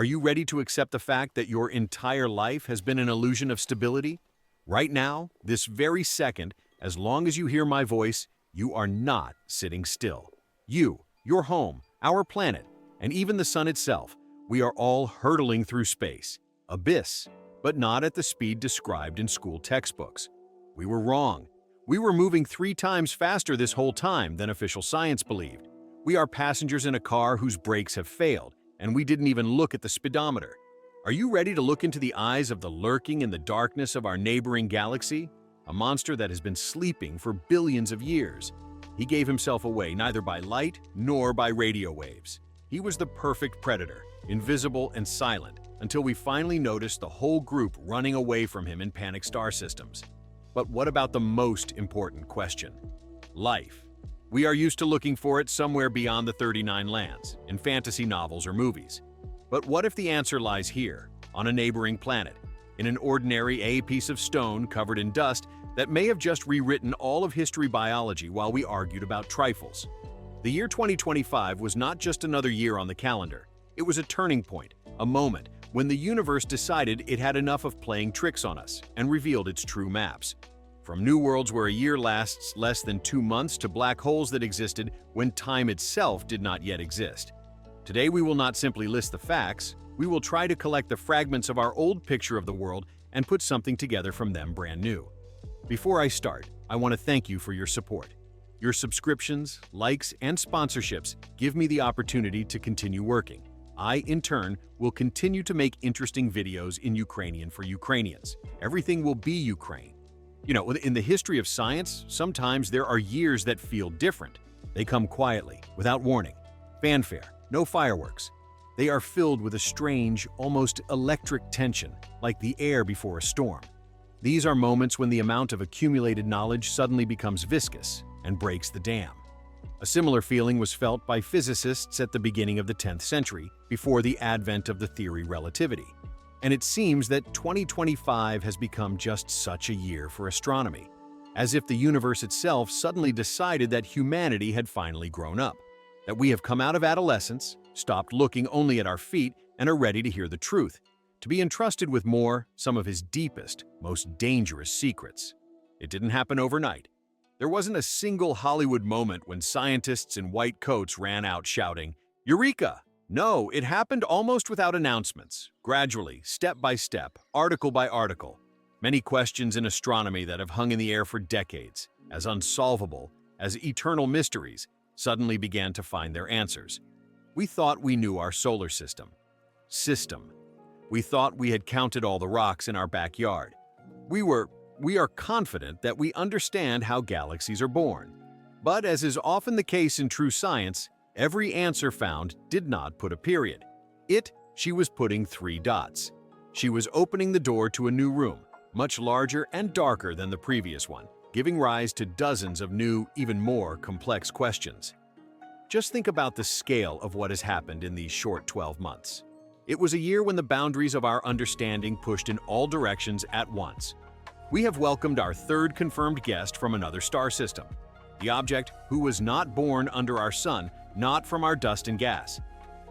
Are you ready to accept the fact that your entire life has been an illusion of stability? Right now, this very second, as long as you hear my voice, you are not sitting still. You, your home, our planet, and even the sun itself, we are all hurtling through space, abyss, but not at the speed described in school textbooks. We were wrong. We were moving 3 times faster this whole time than official science believed. We are passengers in a car whose brakes have failed, and we didn't even look at the speedometer. Are you ready to look into the eyes of the lurking in the darkness of our neighboring galaxy? A monster that has been sleeping for billions of years. He gave himself away neither by light nor by radio waves. He was the perfect predator, invisible and silent, until we finally noticed the whole group running away from him in panic star systems. But what about the most important question? Life. We are used to looking for it somewhere beyond the 39 lands, in fantasy novels or movies. But what if the answer lies here, on a neighboring planet, in an ordinary piece of stone covered in dust that may have just rewritten all of history biology while we argued about trifles? The year 2025 was not just another year on the calendar. It was a turning point, a moment when the universe decided it had enough of playing tricks on us and revealed its true maps. From new worlds where a year lasts less than 2 months to black holes that existed when time itself did not yet exist. Today we will not simply list the facts, we will try to collect the fragments of our old picture of the world and put something together from them brand new. Before I start, I want to thank you for your support. Your subscriptions, likes, and sponsorships give me the opportunity to continue working. I, in turn, will continue to make interesting videos in Ukrainian for Ukrainians. Everything will be Ukraine. You know, in the history of science, sometimes there are years that feel different. They come quietly, without warning. Fanfare, no fireworks. They are filled with a strange, almost electric tension, like the air before a storm. These are moments when the amount of accumulated knowledge suddenly becomes viscous and breaks the dam. A similar feeling was felt by physicists at the beginning of the 10th century, before the advent of the theory relativity. And it seems that 2025 has become just such a year for astronomy, as if the universe itself suddenly decided that humanity had finally grown up, that we have come out of adolescence, stopped looking only at our feet, and are ready to hear the truth, to be entrusted with some of his deepest, most dangerous secrets. It didn't happen overnight. There wasn't a single Hollywood moment when scientists in white coats ran out shouting, "Eureka!" No, it happened almost without announcements, gradually, step by step, article by article. Many questions in astronomy that have hung in the air for decades, as unsolvable, as eternal mysteries, suddenly began to find their answers. We thought we knew our solar system. We thought we had counted all the rocks in our backyard. We are confident that we understand how galaxies are born. But as is often the case in true science, every answer found did not put a period. She was putting 3 dots. She was opening the door to a new room, much larger and darker than the previous one, giving rise to dozens of new, even more complex questions. Just think about the scale of what has happened in these short 12 months. It was a year when the boundaries of our understanding pushed in all directions at once. We have welcomed our 3rd confirmed guest from another star system, the object who was not born under our sun, not from our dust and gas.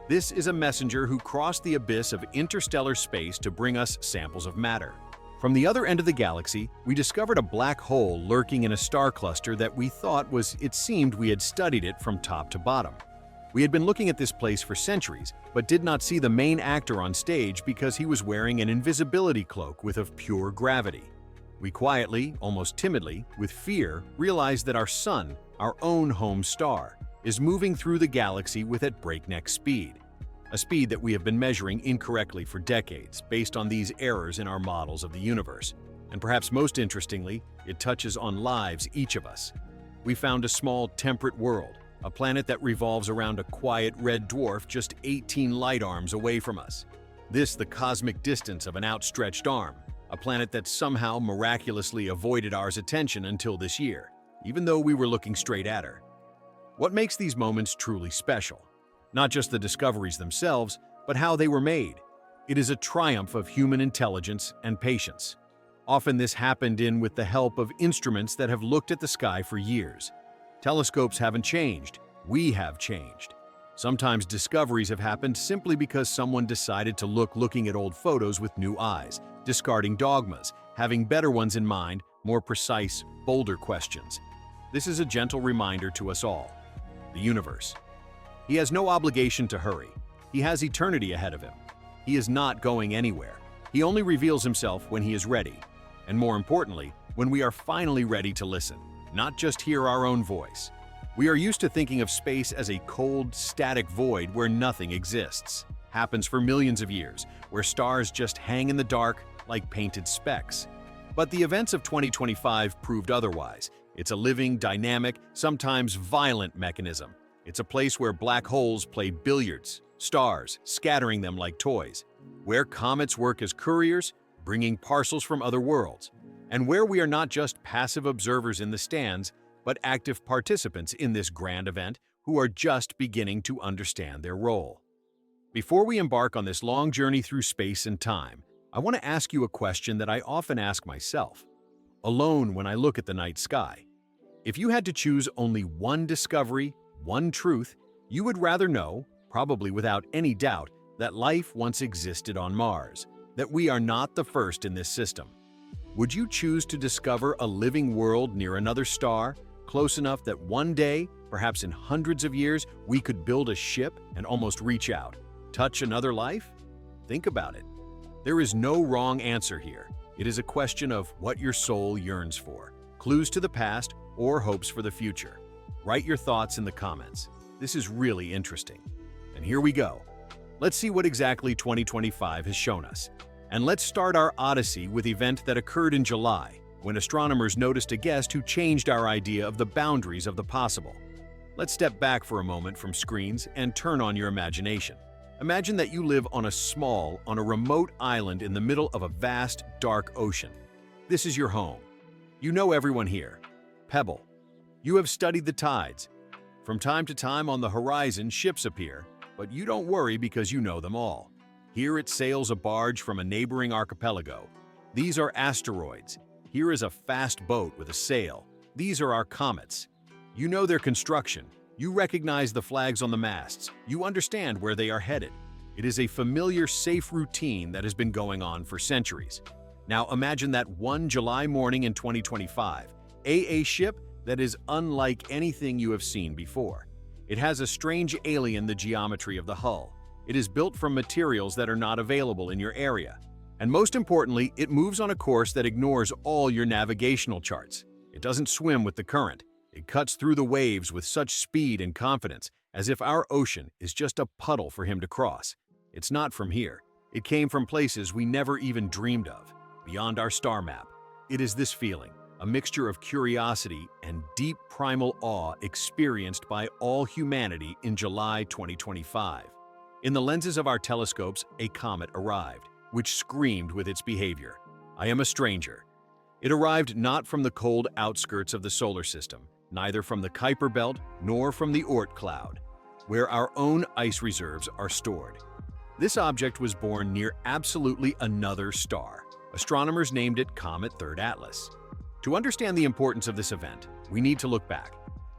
This is a messenger who crossed the abyss of interstellar space to bring us samples of matter. From the other end of the galaxy, we discovered a black hole lurking in a star cluster that we thought it seemed we had studied it from top to bottom. We had been looking at this place for centuries, but did not see the main actor on stage because he was wearing an invisibility cloak of pure gravity. We quietly, almost timidly, with fear, realized that our sun, our own home star, is moving through the galaxy at breakneck speed. A speed that we have been measuring incorrectly for decades based on these errors in our models of the universe. And perhaps most interestingly, it touches on lives, each of us. We found a small temperate world, a planet that revolves around a quiet red dwarf just 18 light arms away from us. This the cosmic distance of an outstretched arm, a planet that somehow miraculously avoided our attention until this year, even though we were looking straight at her. What makes these moments truly special? Not just the discoveries themselves, but how they were made. It is a triumph of human intelligence and patience. Often this happened with the help of instruments that have looked at the sky for years. Telescopes haven't changed, we have changed. Sometimes discoveries have happened simply because someone decided to looking at old photos with new eyes, discarding dogmas, having better ones in mind, more precise, bolder questions. This is a gentle reminder to us all. The universe. He has no obligation to hurry. He has eternity ahead of him. He is not going anywhere. He only reveals himself when he is ready. And more importantly, when we are finally ready to listen, not just hear our own voice. We are used to thinking of space as a cold, static void where nothing exists. Happens for millions of years, where stars just hang in the dark like painted specks. But the events of 2025 proved otherwise. It's a living, dynamic, sometimes violent mechanism. It's a place where black holes play billiards, stars, scattering them like toys, where comets work as couriers, bringing parcels from other worlds, and where we are not just passive observers in the stands, but active participants in this grand event who are just beginning to understand their role. Before we embark on this long journey through space and time, I want to ask you a question that I often ask myself, alone when I look at the night sky. If you had to choose only one discovery, one truth, you would rather know, probably without any doubt, that life once existed on Mars, that we are not the first in this system. Would you choose to discover a living world near another star, close enough that one day, perhaps in hundreds of years, we could build a ship and almost reach out, touch another life? Think about it. There is no wrong answer here. It is a question of what your soul yearns for, clues to the past or hopes for the future. Write your thoughts in the comments. This is really interesting. And here we go. Let's see what exactly 2025 has shown us. And let's start our odyssey with an event that occurred in July, when astronomers noticed a guest who changed our idea of the boundaries of the possible. Let's step back for a moment from screens and turn on your imagination. Imagine that you live on a remote island in the middle of a vast, dark ocean. This is your home. You know everyone here. Pebble. You have studied the tides. From time to time on the horizon, ships appear, but you don't worry because you know them all. Here it sails a barge from a neighboring archipelago. These are asteroids. Here is a fast boat with a sail. These are our comets. You know their construction. You recognize the flags on the masts. You understand where they are headed. It is a familiar, safe routine that has been going on for centuries. Now imagine that one July morning in 2025, a ship that is unlike anything you have seen before. It has a strange alien the geometry of the hull. It is built from materials that are not available in your area. And most importantly, it moves on a course that ignores all your navigational charts. It doesn't swim with the current. It cuts through the waves with such speed and confidence, as if our ocean is just a puddle for him to cross. It's not from here. It came from places we never even dreamed of, beyond our star map. It is this feeling, a mixture of curiosity and deep primal awe experienced by all humanity in July 2025. In the lenses of our telescopes, a comet arrived, which screamed with its behavior. I am a stranger. It arrived not from the cold outskirts of the solar system, neither from the Kuiper Belt nor from the Oort cloud, where our own ice reserves are stored. This object was born near absolutely another star. Astronomers named it Comet Third Atlas. To understand the importance of this event, we need to look back.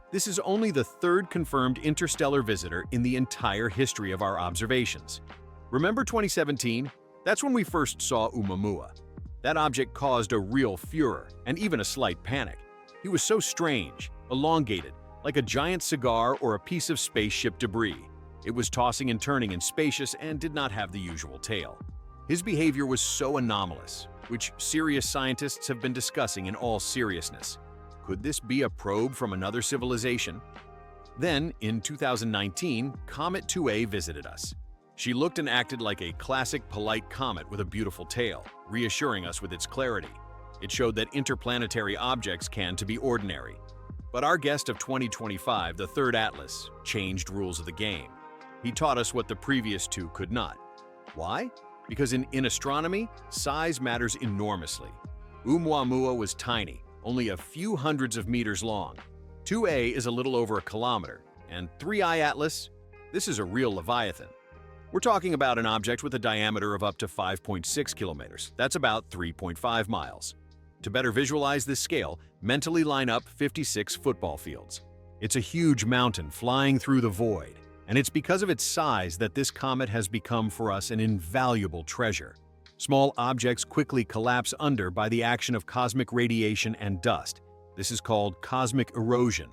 This is only the third confirmed interstellar visitor in the entire history of our observations. Remember 2017? That's when we first saw Oumuamua. That object caused a real furor and even a slight panic. He was so strange, elongated, like a giant cigar or a piece of spaceship debris. It was tossing and turning and spacious and did not have the usual tail. His behavior was so anomalous, which serious scientists have been discussing in all seriousness. Could this be a probe from another civilization? Then, in 2019, Comet 2A visited us. She looked and acted like a classic polite comet with a beautiful tail, reassuring us with its clarity. It showed that interplanetary objects can be ordinary. But our guest of 2025, the Third Atlas, changed rules of the game. He taught us what the previous two could not. Why? Because in astronomy, size matters enormously. Oumuamua was tiny, only a few hundreds of meters long. 2A is a little over a kilometer, and 3I Atlas, this is a real Leviathan. We're talking about an object with a diameter of up to 5.6 kilometers. That's about 3.5 miles. To better visualize this scale, mentally line up 56 football fields. It's a huge mountain flying through the void, And it's because of its size that this comet has become for us an invaluable treasure. Small objects quickly collapse under by the action of cosmic radiation and dust. This is called cosmic erosion.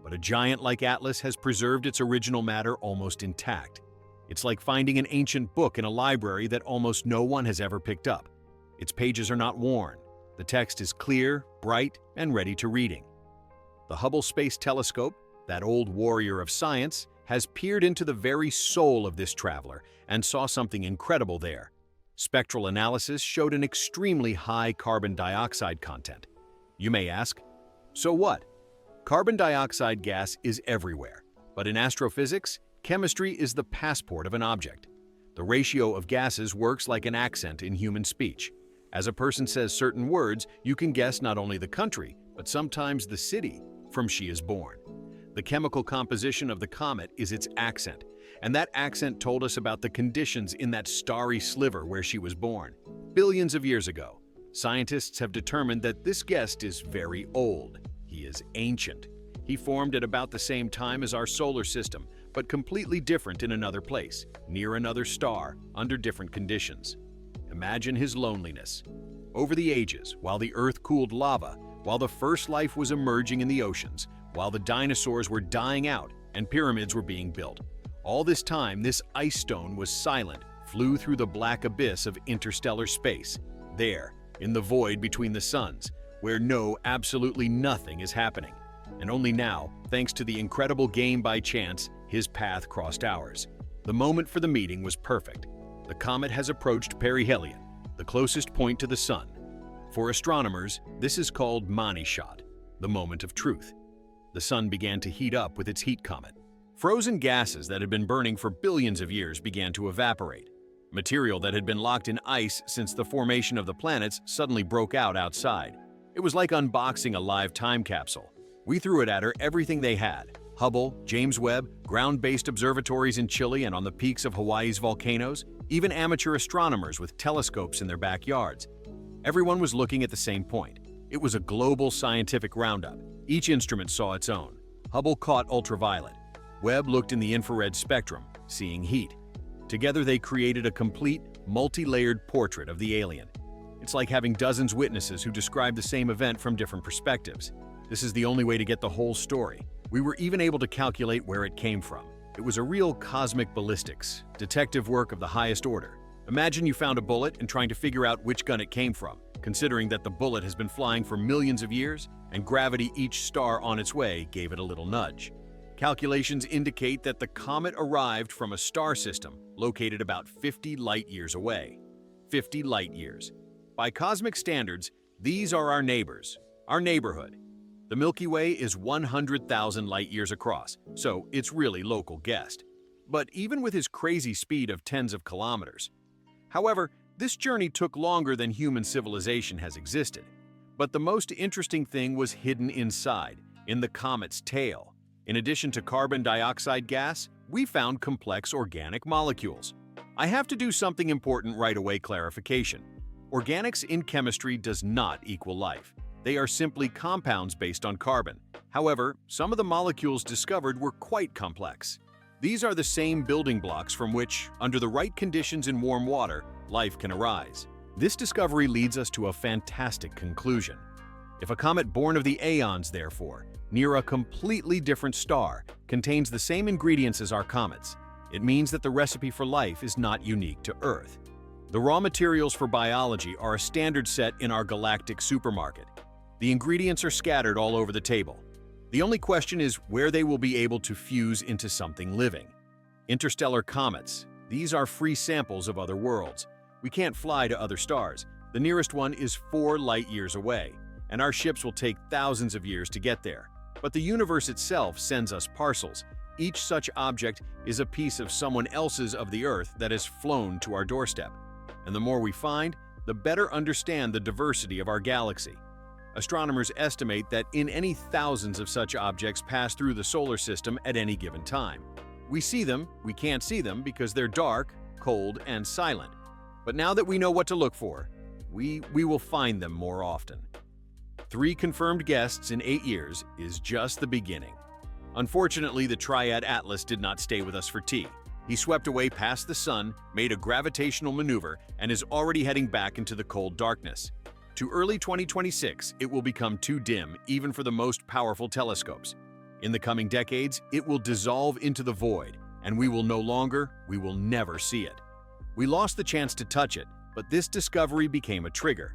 But a giant like Atlas has preserved its original matter almost intact. It's like finding an ancient book in a library that almost no one has ever picked up. Its pages are not worn. The text is clear, bright, and ready to reading. The Hubble Space Telescope, that old warrior of science, has peered into the very soul of this traveler and saw something incredible there. Spectral analysis showed an extremely high carbon dioxide content. You may ask, so what? Carbon dioxide gas is everywhere, but in astrophysics, chemistry is the passport of an object. The ratio of gases works like an accent in human speech. As a person says certain words, you can guess not only the country, but sometimes the city from she is born. The chemical composition of the comet is its accent, and that accent told us about the conditions in that starry sliver where she was born. Billions of years ago, scientists have determined that this guest is very old. He is ancient. He formed at about the same time as our solar system, but completely different in another place, near another star, under different conditions. Imagine his loneliness. Over the ages, while the Earth cooled lava, while the first life was emerging in the oceans, while the dinosaurs were dying out and pyramids were being built, all this time this ice stone was silent, flew through the black abyss of interstellar space, there, in the void between the suns, where absolutely nothing is happening. And only now, thanks to the incredible game by chance, his path crossed ours. The moment for the meeting was perfect. The comet has approached perihelion, the closest point to the sun. For astronomers, this is called Mani shot, the moment of truth. The sun began to heat up with its heat comet. Frozen gases that had been burning for billions of years began to evaporate. Material that had been locked in ice since the formation of the planets suddenly broke out outside. It was like unboxing a live time capsule. We threw it at her everything they had. Hubble, James Webb, ground-based observatories in Chile and on the peaks of Hawaii's volcanoes, even amateur astronomers with telescopes in their backyards. Everyone was looking at the same point. It was a global scientific roundup. Each instrument saw its own. Hubble caught ultraviolet. Webb looked in the infrared spectrum, seeing heat. Together they created a complete, multi-layered portrait of the alien. It's like having dozens of witnesses who describe the same event from different perspectives. This is the only way to get the whole story. We were even able to calculate where it came from. It was a real cosmic ballistics, detective work of the highest order. Imagine you found a bullet and trying to figure out which gun it came from, considering that the bullet has been flying for millions of years and gravity each star on its way gave it a little nudge. Calculations indicate that the comet arrived from a star system located about 50 light-years away. 50 light-years. By cosmic standards, these are our neighbors, our neighborhood. The Milky Way is 100,000 light-years across, so it's really local guest. But even with his crazy speed of tens of kilometers. However, this journey took longer than human civilization has existed. But the most interesting thing was hidden inside, in the comet's tail. In addition to carbon dioxide gas, we found complex organic molecules. I have to do something important right away. Clarification. Organics in chemistry does not equal life. They are simply compounds based on carbon. However, some of the molecules discovered were quite complex. These are the same building blocks from which, under the right conditions in warm water, life can arise. This discovery leads us to a fantastic conclusion. If a comet born of the aeons, therefore, near a completely different star, contains the same ingredients as our comets, it means that the recipe for life is not unique to Earth. The raw materials for biology are a standard set in our galactic supermarket. The ingredients are scattered all over the table. The only question is where they will be able to fuse into something living. Interstellar comets. These are free samples of other worlds. We can't fly to other stars. The nearest one is 4 light-years away, and our ships will take thousands of years to get there. But the universe itself sends us parcels. Each such object is a piece of someone else's of the Earth that has flown to our doorstep. And the more we find, the better understand the diversity of our galaxy. Astronomers estimate that any thousands of such objects pass through the solar system at any given time. We see them, we can't see them because they're dark, cold, and silent. But now that we know what to look for, we will find them more often. 3 confirmed guests in 8 years is just the beginning. Unfortunately, the Triad Atlas did not stay with us for tea. He swept away past the sun, made a gravitational maneuver, and is already heading back into the cold darkness. To early 2026, it will become too dim even for the most powerful telescopes. In the coming decades, it will dissolve into the void, and we will never see it. We lost the chance to touch it, but this discovery became a trigger.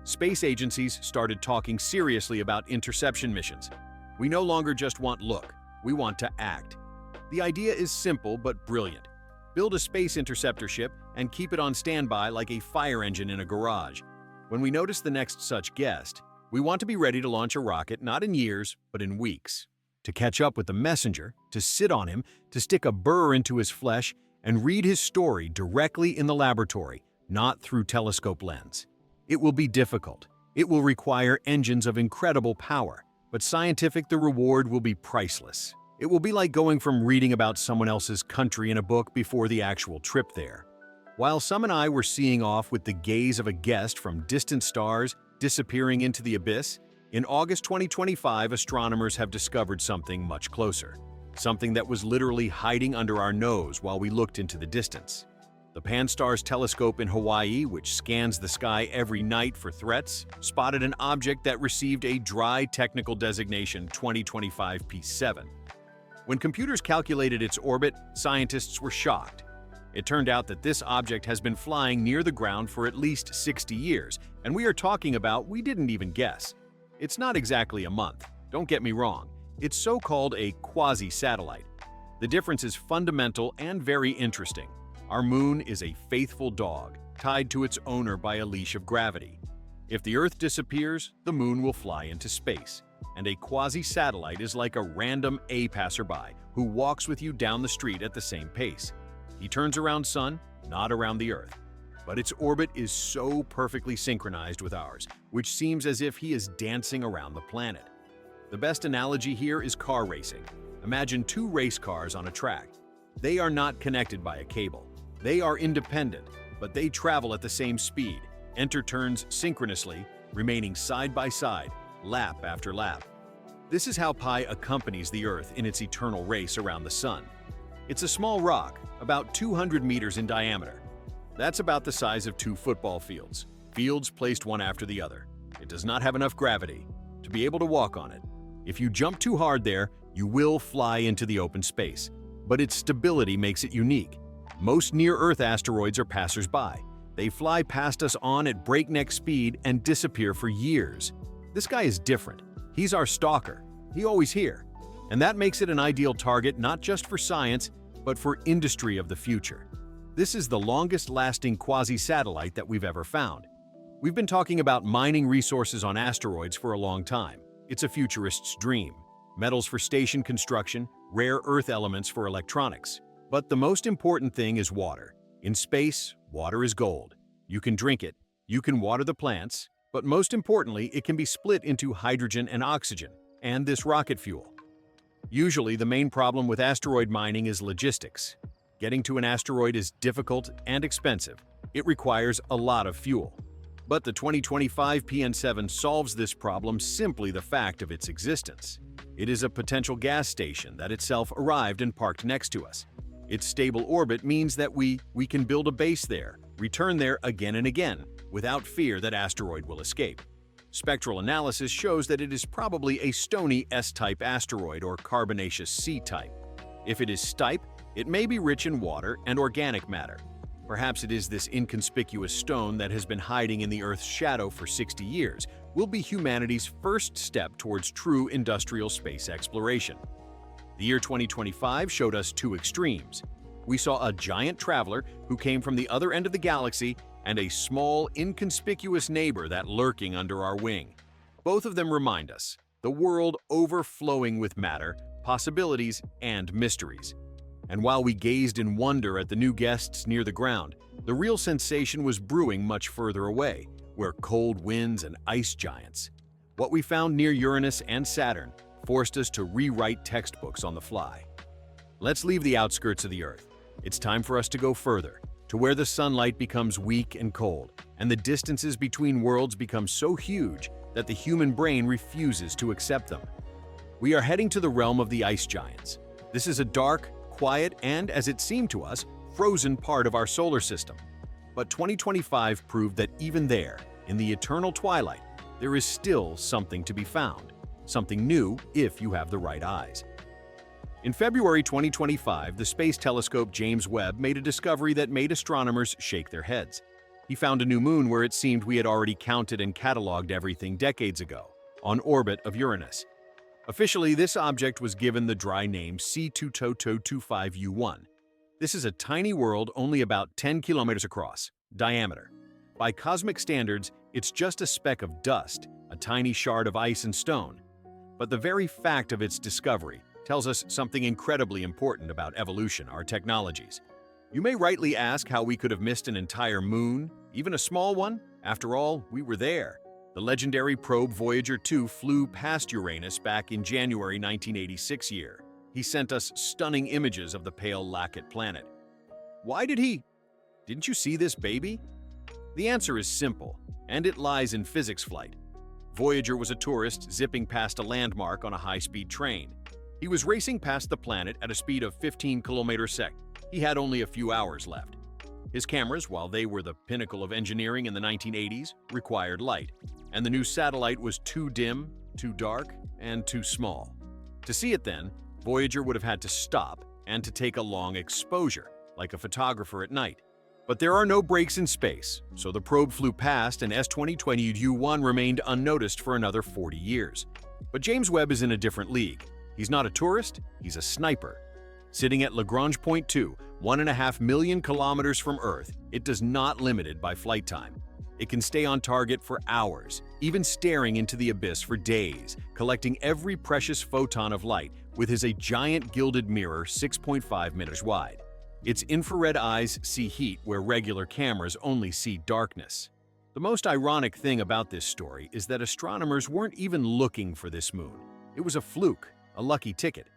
Space agencies started talking seriously about interception missions. We no longer just want look, we want to act. The idea is simple but brilliant. Build a space interceptor ship and keep it on standby like a fire engine in a garage. When we notice the next such guest, we want to be ready to launch a rocket not in years, but in weeks. To catch up with the messenger, to sit on him, to stick a burr into his flesh, and read his story directly in the laboratory, not through telescope lens. It will be difficult. It will require engines of incredible power, but the reward will be priceless. It will be like going from reading about someone else's country in a book before the actual trip there. While some and I were seeing off with the gaze of a guest from distant stars disappearing into the abyss, in August 2025, astronomers have discovered something much closer. Something that was literally hiding under our nose while we looked into the distance. The Pan-STARRS telescope in Hawaii, which scans the sky every night for threats, spotted an object that received a dry technical designation 2025 P7. When computers calculated its orbit, scientists were shocked. It turned out that this object has been flying near the ground for at least 60 years, and we are talking about we didn't even guess. It's not exactly a month, don't get me wrong. It's so-called a quasi-satellite. The difference is fundamental and very interesting. Our moon is a faithful dog, tied to its owner by a leash of gravity. If the Earth disappears, the moon will fly into space. And a quasi-satellite is like a random passerby who walks with you down the street at the same pace. He turns around Sun, not around the Earth. But its orbit is so perfectly synchronized with ours, which seems as if he is dancing around the planet. The best analogy here is car racing. Imagine two race cars on a track. They are not connected by a cable. They are independent, but they travel at the same speed, enter turns synchronously, remaining side by side, lap after lap. This is how Pi accompanies the Earth in its eternal race around the Sun. It's a small rock, about 200 meters in diameter. That's about the size of 2 football fields, fields placed one after the other. It does not have enough gravity to be able to walk on it. If you jump too hard there, you will fly into the open space, but its stability makes it unique. Most near-Earth asteroids are passers-by. They fly past us on at breakneck speed and disappear for years. This guy is different. He's our stalker. He's always here. And that makes it an ideal target not just for science, but for industry of the future. This is the longest-lasting quasi-satellite that we've ever found. We've been talking about mining resources on asteroids for a long time. It's a futurist's dream. Metals for station construction, rare earth elements for electronics. But the most important thing is water. In space, water is gold. You can drink it, you can water the plants, but most importantly, it can be split into hydrogen and oxygen, and this rocket fuel. Usually, the main problem with asteroid mining is logistics. Getting to an asteroid is difficult and expensive. It requires a lot of fuel. But the 2025 PN7 solves this problem simply the fact of its existence. It is a potential gas station that itself arrived and parked next to us. Its stable orbit means that we can build a base there, return there again and again, without fear that asteroid will escape. Spectral analysis shows that it is probably a stony S-type asteroid or carbonaceous C-type. If it is stipe, it may be rich in water and organic matter. Perhaps it is this inconspicuous stone that has been hiding in the Earth's shadow for 60 years, will be humanity's first step towards true industrial space exploration. The year 2025 showed us two extremes. We saw a giant traveler who came from the other end of the galaxy and a small, inconspicuous neighbor that lurking under our wing. Both of them remind us, the world overflowing with matter, possibilities, and mysteries. And while we gazed in wonder at the new guests near the ground, the real sensation was brewing much further away, where cold winds and ice giants. What we found near Uranus and Saturn forced us to rewrite textbooks on the fly. Let's leave the outskirts of the Earth. It's time for us to go further, to where the sunlight becomes weak and cold, and the distances between worlds become so huge that the human brain refuses to accept them. We are heading to the realm of the ice giants. This is a dark, quiet, and, as it seemed to us, frozen part of our solar system. But 2025 proved that even there, in the eternal twilight, there is still something to be found. Something new if you have the right eyes. In February 2025, the space telescope James Webb made a discovery that made astronomers shake their heads. He found a new moon where it seemed we had already counted and cataloged everything decades ago, on orbit of Uranus. Officially, this object was given the dry name C2TOTO25U1. This is a tiny world only about 10 kilometers across, diameter. By cosmic standards, it's just a speck of dust, a tiny shard of ice and stone. But the very fact of its discovery tells us something incredibly important about evolution, our technologies. You may rightly ask how we could have missed an entire moon, even a small one. After all, we were there. The legendary probe Voyager 2 flew past Uranus back in January 1986 year. He sent us stunning images of the pale lacquer planet. Why did he? Didn't you see this baby? The answer is simple, and it lies in physics flight. Voyager was a tourist zipping past a landmark on a high-speed train. He was racing past the planet at a speed of 15 kilometers per second. He had only a few hours left. His cameras, while they were the pinnacle of engineering in the 1980s, required light, and the new satellite was too dim, too dark, and too small. To see it then, Voyager would have had to stop and to take a long exposure, like a photographer at night. But there are no breaks in space, so the probe flew past and S2020U1 remained unnoticed for another 40 years. But James Webb is in a different league. He's not a tourist, he's a sniper. Sitting at Lagrange Point 2, 1.5 million kilometers from Earth, it does not limit it by flight time. It can stay on target for hours, even staring into the abyss for days, collecting every precious photon of light with a giant gilded mirror 6.5 meters wide. Its infrared eyes see heat where regular cameras only see darkness. The most ironic thing about this story is that astronomers weren't even looking for this moon. It was a fluke, a lucky ticket.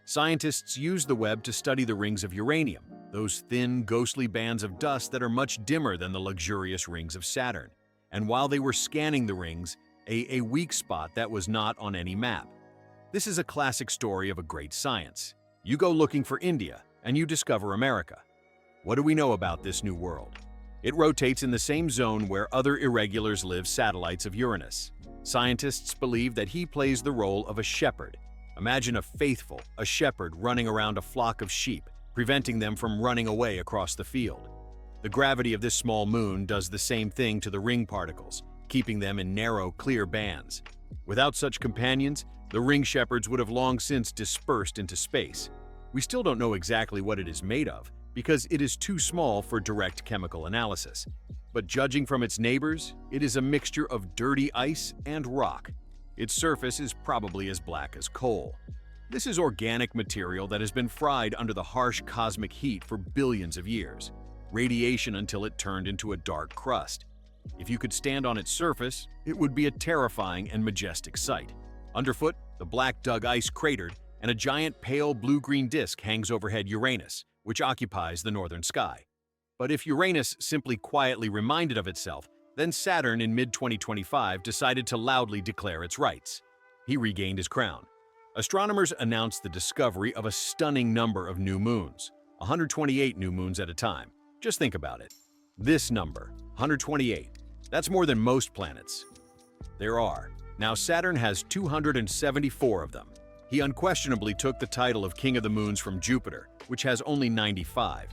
Scientists used the Webb to study the rings of uranium, those thin, ghostly bands of dust that are much dimmer than the luxurious rings of Saturn. And while they were scanning the rings, a weak spot that was not on any map. This is a classic story of a great science. You go looking for India, and you discover America. What do we know about this new world? It rotates in the same zone where other irregulars live, satellites of Uranus. Scientists believe that he plays the role of a shepherd. Imagine a shepherd running around a flock of sheep, preventing them from running away across the field. The gravity of this small moon does the same thing to the ring particles, keeping them in narrow, clear bands. Without such companions, the ring shepherds would have long since dispersed into space. We still don't know exactly what it is made of, because it is too small for direct chemical analysis. But judging from its neighbors, it is a mixture of dirty ice and rock. Its surface is probably as black as coal. This is organic material that has been fried under the harsh cosmic heat for billions of years. Radiation until it turned into a dark crust. If you could stand on its surface, it would be a terrifying and majestic sight. Underfoot, the black dug ice cratered, and a giant pale blue-green disk hangs overhead Uranus, which occupies the northern sky. But if Uranus simply quietly reminded of itself, then Saturn in mid-2025 decided to loudly declare its rights. He regained his crown. Astronomers announced the discovery of a stunning number of new moons, 128 new moons at a time. Just think about it. This number, 128, that's more than most planets. There are. Now Saturn has 274 of them. He unquestionably took the title of King of the Moons from Jupiter, which has only 95.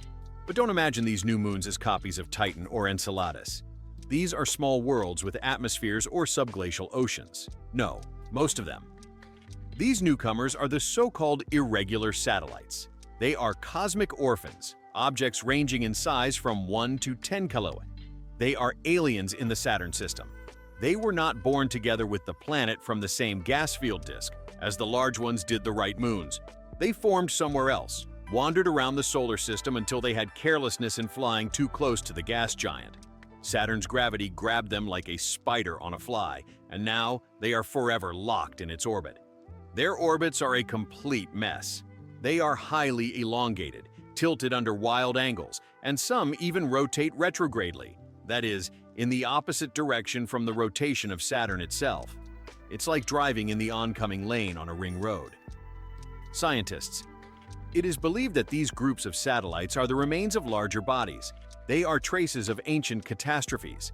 But don't imagine these new moons as copies of Titan or Enceladus. These are small worlds with atmospheres or subglacial oceans. No, most of them. These newcomers are the so-called irregular satellites. They are cosmic orphans, objects ranging in size from 1 to 10 kilowatt. They are aliens in the Saturn system. They were not born together with the planet from the same gas field disk as the large ones did the right moons. They formed somewhere else, wandered around the solar system until they had carelessness in flying too close to the gas giant. Saturn's gravity grabbed them like a spider on a fly, and now they are forever locked in its orbit. Their orbits are a complete mess. They are highly elongated, tilted under wild angles, and some even rotate retrogradely, that is, in the opposite direction from the rotation of Saturn itself. It's like driving in the oncoming lane on a ring road. Scientists. It is believed that these groups of satellites are the remains of larger bodies. They are traces of ancient catastrophes.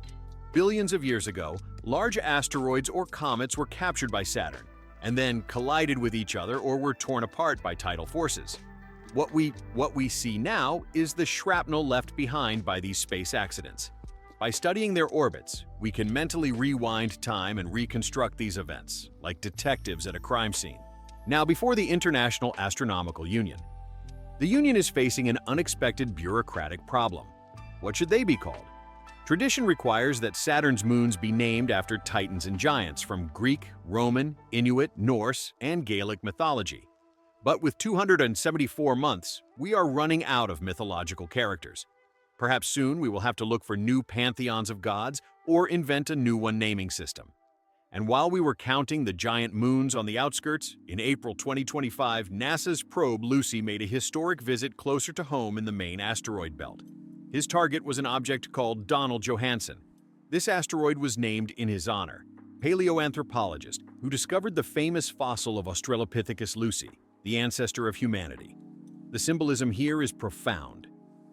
Billions of years ago, large asteroids or comets were captured by Saturn, and then collided with each other or were torn apart by tidal forces. What we see now is the shrapnel left behind by these space accidents. By studying their orbits, we can mentally rewind time and reconstruct these events, like detectives at a crime scene. Now, before the International Astronomical Union. The Union is facing an unexpected bureaucratic problem. What should they be called? Tradition requires that Saturn's moons be named after titans and giants from Greek, Roman, Inuit, Norse, and Gaelic mythology. But with 274 months, we are running out of mythological characters. Perhaps soon we will have to look for new pantheons of gods or invent a new one naming system. And while we were counting the giant moons on the outskirts, in April 2025, NASA's probe Lucy made a historic visit closer to home in the main asteroid belt. His target was an object called Donald Johanson. This asteroid was named in his honor, paleoanthropologist who discovered the famous fossil of Australopithecus lucy, the ancestor of humanity. The symbolism here is profound.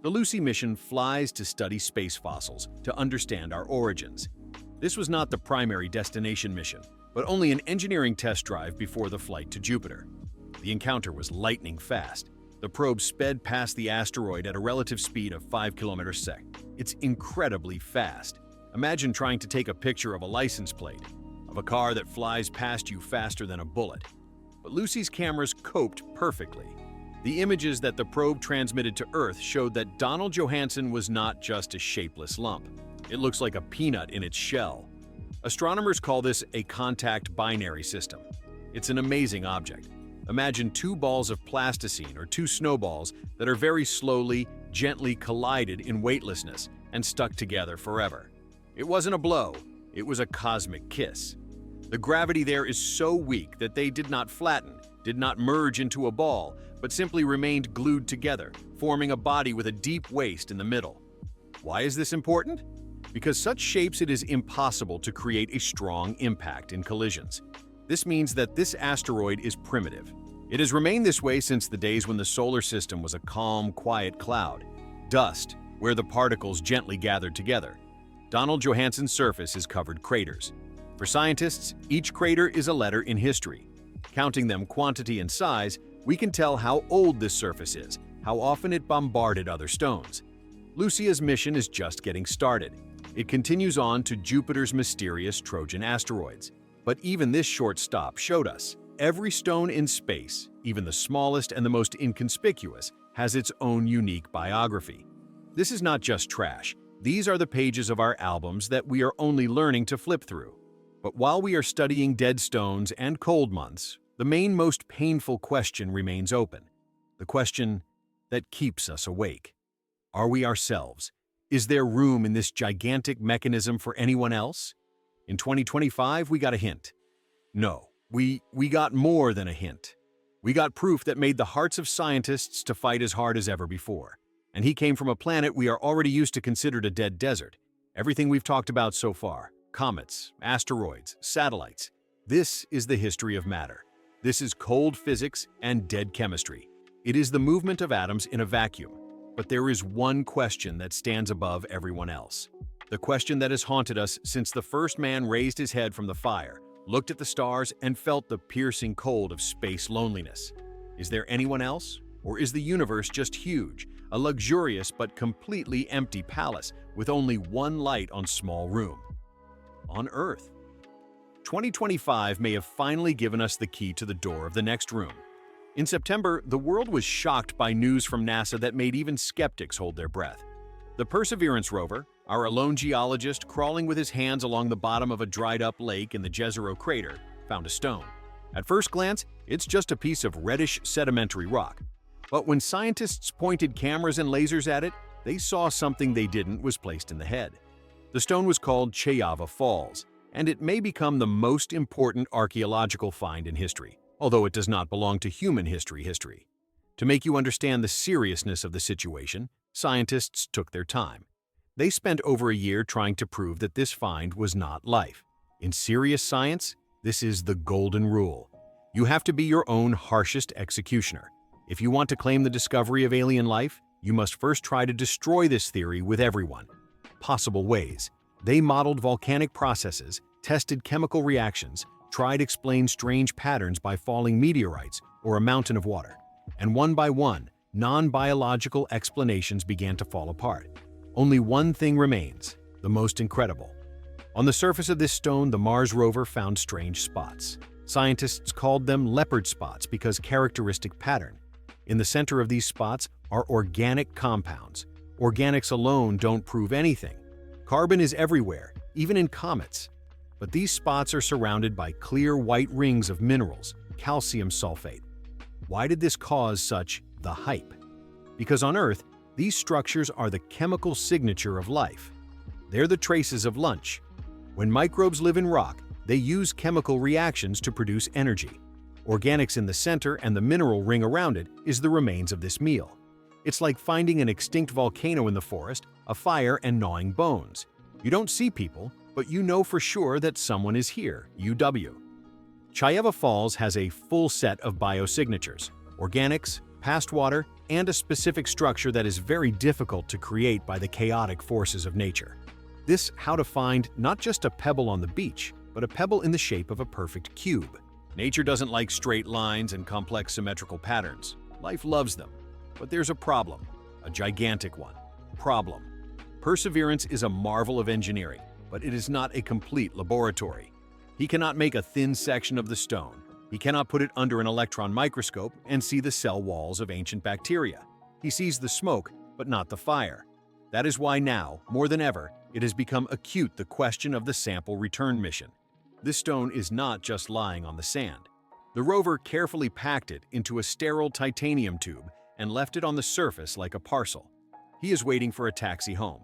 The Lucy mission flies to study space fossils to understand our origins. This was not the primary destination mission, but only an engineering test drive before the flight to Jupiter. The encounter was lightning fast. The probe sped past the asteroid at a relative speed of 5 km/s. It's incredibly fast. Imagine trying to take a picture of a license plate, of a car that flies past you faster than a bullet. But Lucy's cameras coped perfectly. The images that the probe transmitted to Earth showed that Donald Johanson was not just a shapeless lump. It looks like a peanut in its shell. Astronomers call this a contact binary system. It's an amazing object. Imagine two balls of plasticine or two snowballs that are very slowly, gently collided in weightlessness and stuck together forever. It wasn't a blow, it was a cosmic kiss. The gravity there is so weak that they did not flatten, did not merge into a ball, but simply remained glued together, forming a body with a deep waist in the middle. Why is this important? Because such shapes it is impossible to create a strong impact in collisions. This means that this asteroid is primitive. It has remained this way since the days when the solar system was a calm, quiet cloud. Dust, where the particles gently gathered together. Donald Johanson's surface is covered craters. For scientists, each crater is a letter in history. Counting them quantity and size, we can tell how old this surface is, how often it bombarded other stones. Lucia's mission is just getting started. It continues on to Jupiter's mysterious Trojan asteroids. But even this short stop showed us, every stone in space, even the smallest and the most inconspicuous, has its own unique biography. This is not just trash. These are the pages of our albums that we are only learning to flip through. But while we are studying dead stones and cold months, the main most painful question remains open. The question that keeps us awake. Are we ourselves? Is there room in this gigantic mechanism for anyone else? In 2025, we got a hint. No, we got more than a hint. We got proof that made the hearts of scientists to fight as hard as ever before. And he came from a planet we are already used to considered a dead desert. Everything we've talked about so far, comets, asteroids, satellites, this is the history of matter. This is cold physics and dead chemistry. It is the movement of atoms in a vacuum. But there is one question that stands above everyone else. The question that has haunted us since the first man raised his head from the fire, looked at the stars, and felt the piercing cold of space loneliness. Is there anyone else? Or is the universe just huge, a luxurious but completely empty palace with only one light on small room? On Earth. 2025 may have finally given us the key to the door of the next room. In September, the world was shocked by news from NASA that made even skeptics hold their breath. The Perseverance rover, our alone geologist crawling with his hands along the bottom of a dried-up lake in the Jezero crater, found a stone. At first glance, it's just a piece of reddish sedimentary rock. But when scientists pointed cameras and lasers at it, they saw something they didn't was placed in the head. The stone was called Cheyava Falls, and it may become the most important archaeological find in history, although it does not belong to human history. To make you understand the seriousness of the situation, scientists took their time. They spent over a year trying to prove that this find was not life. In serious science, This is the golden rule. You have to be your own harshest executioner. If you want to claim the discovery of alien life, you must first try to destroy this theory with everyone. Possible ways. They modeled volcanic processes, tested chemical reactions, tried to explain strange patterns by falling meteorites or a mountain of water. And one by one, non-biological explanations began to fall apart. Only one thing remains, the most incredible. On the surface of this stone, the Mars rover found strange spots. Scientists called them leopard spots because characteristic pattern. In the center of these spots are organic compounds. Organics alone don't prove anything. Carbon is everywhere, even in comets. But these spots are surrounded by clear white rings of minerals, calcium sulfate. Why did this cause such the hype? Because on Earth, these structures are the chemical signature of life. They're the traces of lunch. When microbes live in rock, they use chemical reactions to produce energy. Organics in the center and the mineral ring around it is the remains of this meal. It's like finding an extinct volcano in the forest, a fire, and gnawing bones. You don't see people, but you know for sure that someone is here, UW. Chayeva Falls has a full set of biosignatures, organics, past water, and a specific structure that is very difficult to create by the chaotic forces of nature. This how to find not just a pebble on the beach, but a pebble in the shape of a perfect cube. Nature doesn't like straight lines and complex symmetrical patterns. Life loves them. But there's a problem, a gigantic one. Problem. Perseverance is a marvel of engineering, but it is not a complete laboratory. He cannot make a thin section of the stone. He cannot put it under an electron microscope and see the cell walls of ancient bacteria. He sees the smoke, but not the fire. That is why now, more than ever, it has become acute the question of the sample return mission. This stone is not just lying on the sand. The rover carefully packed it into a sterile titanium tube and left it on the surface like a parcel. He is waiting for a taxi home.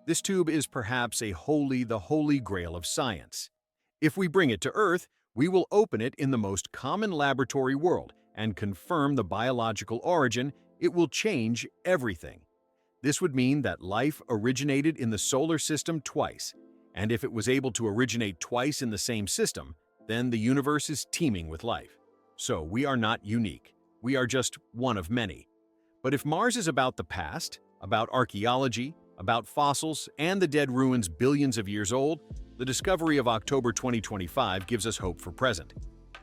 This tube is perhaps the holy grail of science. If we bring it to Earth, we will open it in the most common laboratory world and confirm the biological origin. It will change everything. This would mean that life originated in the solar system twice, and if it was able to originate twice in the same system, then the universe is teeming with life. So we are not unique. We are just one of many. But if Mars is about the past, about archaeology, about fossils, and the dead ruins billions of years old, the discovery of October 2025 gives us hope for present.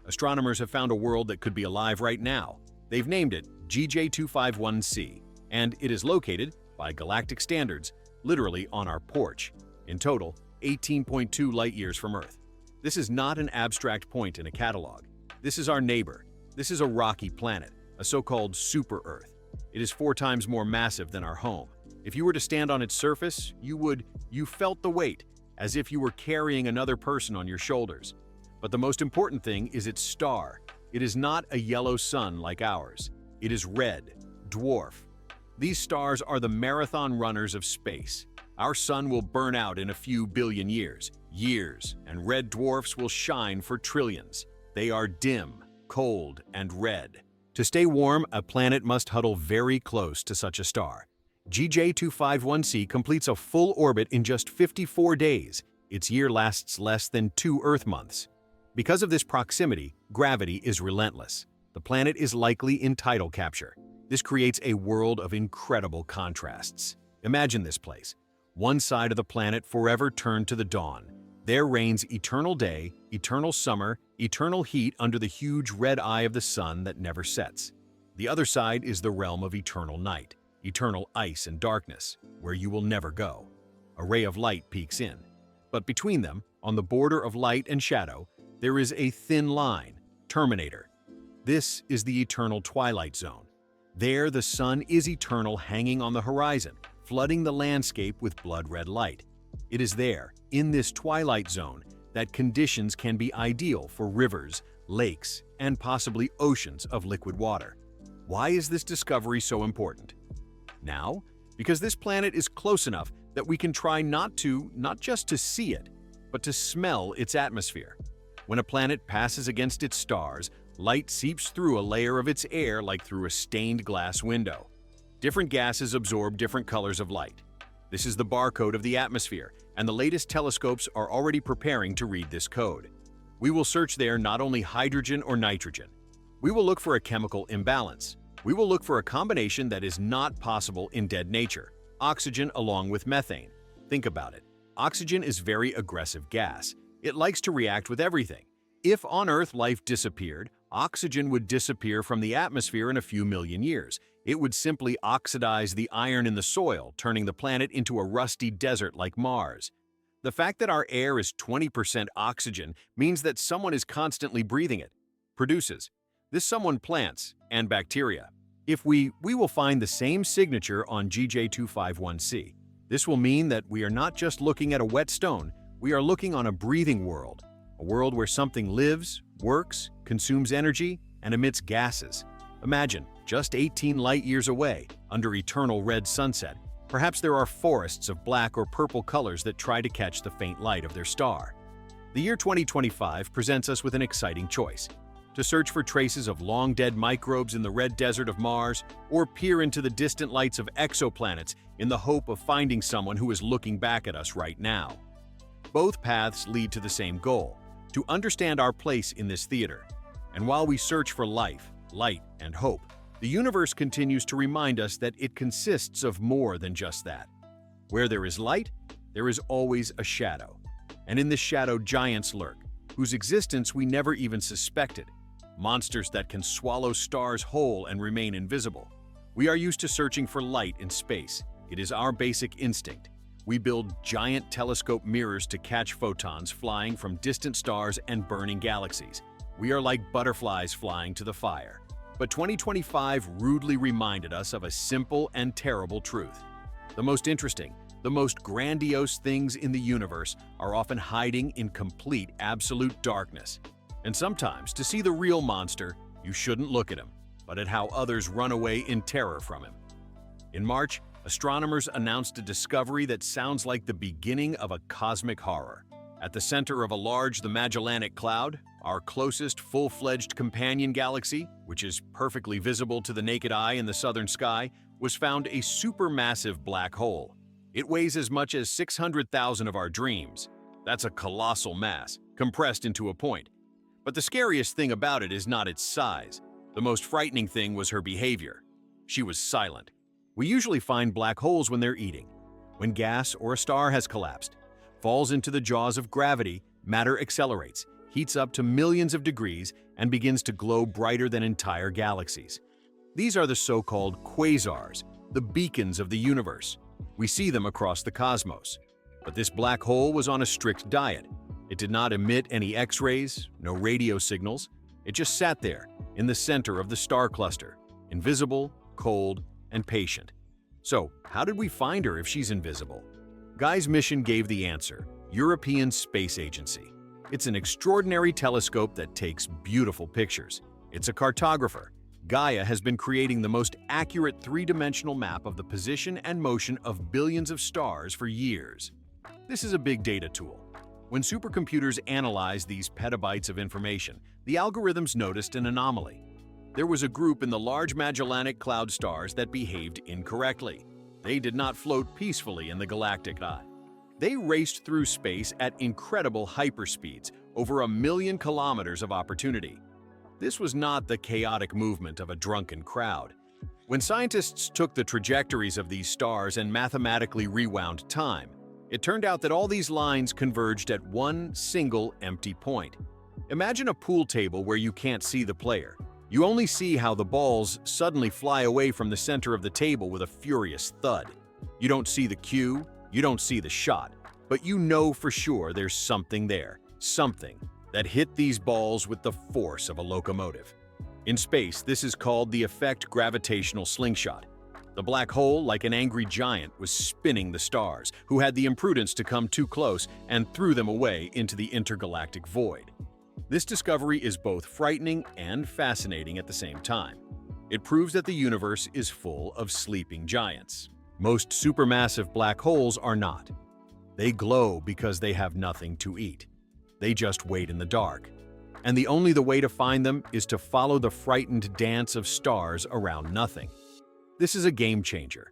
Astronomers have found a world that could be alive right now. They've named it GJ251c, and it is located, by galactic standards, literally on our porch. In total, 18.2 light-years from Earth. This is not an abstract point in a catalog. This is our neighbor. This is a rocky planet, a so-called super-Earth. It is 4 times more massive than our home. If you were to stand on its surface, you felt the weight, as if you were carrying another person on your shoulders. But the most important thing is its star. It is not a yellow sun like ours. It is red, dwarf. These stars are the marathon runners of space. Our sun will burn out in a few billion years, and red dwarfs will shine for trillions. They are dim, cold, and red. To stay warm, a planet must huddle very close to such a star. GJ251c completes a full orbit in just 54 days. Its year lasts less than 2 Earth months. Because of this proximity, gravity is relentless. The planet is likely in tidal capture. This creates a world of incredible contrasts. Imagine this place. One side of the planet forever turned to the dawn. There reigns eternal day, eternal summer, eternal heat under the huge red eye of the sun that never sets. The other side is the realm of eternal night, eternal ice and darkness, where you will never go. A ray of light peeks in. But between them, on the border of light and shadow, there is a thin line, terminator. This is the eternal twilight zone. There the sun is eternal, hanging on the horizon, flooding the landscape with blood-red light. It is there, in this twilight zone, that conditions can be ideal for rivers, lakes, and possibly oceans of liquid water. Why is this discovery so important? Now, because this planet is close enough that we can try not just to see it, but to smell its atmosphere. When a planet passes against its stars, light seeps through a layer of its air like through a stained glass window. Different gases absorb different colors of light. This is the barcode of the atmosphere, and the latest telescopes are already preparing to read this code. We will search there not only hydrogen or nitrogen. We will look for a chemical imbalance. We will look for a combination that is not possible in dead nature, oxygen along with methane. Think about it. Oxygen is very aggressive gas. It likes to react with everything. If on Earth life disappeared, oxygen would disappear from the atmosphere in a few million years. It would simply oxidize the iron in the soil, turning the planet into a rusty desert like Mars. The fact that our air is 20% oxygen means that someone is constantly breathing it, produces. This someone plants and bacteria. If we will find the same signature on GJ251c. This will mean that we are not just looking at a wet stone, we are looking on a breathing world, a world where something lives, works, consumes energy, and emits gases. Imagine, just 18 light-years away, under eternal red sunset, perhaps there are forests of black or purple colors that try to catch the faint light of their star. The year 2025 presents us with an exciting choice: to search for traces of long-dead microbes in the red desert of Mars, or peer into the distant lights of exoplanets in the hope of finding someone who is looking back at us right now. Both paths lead to the same goal: to understand our place in this theater. And while we search for life, light, and hope, the universe continues to remind us that it consists of more than just that. Where there is light, there is always a shadow. And in this shadow, giants lurk, whose existence we never even suspected. Monsters that can swallow stars whole and remain invisible. We are used to searching for light in space. It is our basic instinct. We build giant telescope mirrors to catch photons flying from distant stars and burning galaxies. We are like butterflies flying to the fire. But 2025 rudely reminded us of a simple and terrible truth. The most interesting, the most grandiose things in the universe are often hiding in complete, absolute darkness. And sometimes, to see the real monster, you shouldn't look at him, but at how others run away in terror from him. In March, astronomers announced a discovery that sounds like the beginning of a cosmic horror. At the center of the Magellanic Cloud, our closest full-fledged companion galaxy, which is perfectly visible to the naked eye in the southern sky, was found a supermassive black hole. It weighs as much as 600,000 of our dreams. That's a colossal mass, compressed into a point. But the scariest thing about it is not its size. The most frightening thing was her behavior. She was silent. We usually find black holes when they're eating. When gas or a star has collapsed, falls into the jaws of gravity, matter accelerates, heats up to millions of degrees, and begins to glow brighter than entire galaxies. These are the so-called quasars, the beacons of the universe. We see them across the cosmos. But this black hole was on a strict diet. It did not emit any X-rays, no radio signals. It just sat there, in the center of the star cluster, invisible, cold, and patient. So, how did we find her if she's invisible? Gaia's mission gave the answer: European Space Agency. It's an extraordinary telescope that takes beautiful pictures. It's a cartographer. Gaia has been creating the most accurate three-dimensional map of the position and motion of billions of stars for years. This is a big data tool. When supercomputers analyzed these petabytes of information, the algorithms noticed an anomaly. There was a group in the large Magellanic Cloud stars that behaved incorrectly. They did not float peacefully in the galactic eye. They raced through space at incredible hyperspeeds, over 1 million kilometers of opportunity. This was not the chaotic movement of a drunken crowd. When scientists took the trajectories of these stars and mathematically rewound time, it turned out that all these lines converged at one single empty point. Imagine a pool table where you can't see the player. You only see how the balls suddenly fly away from the center of the table with a furious thud. You don't see the cue, you don't see the shot, but you know for sure there's something there, something that hit these balls with the force of a locomotive. In space, this is called the effect gravitational slingshot. The black hole, like an angry giant, was spinning the stars, who had the imprudence to come too close and threw them away into the intergalactic void. This discovery is both frightening and fascinating at the same time. It proves that the universe is full of sleeping giants. Most supermassive black holes are not. They glow because they have nothing to eat. They just wait in the dark. And the only way to find them is to follow the frightened dance of stars around nothing. This is a game changer.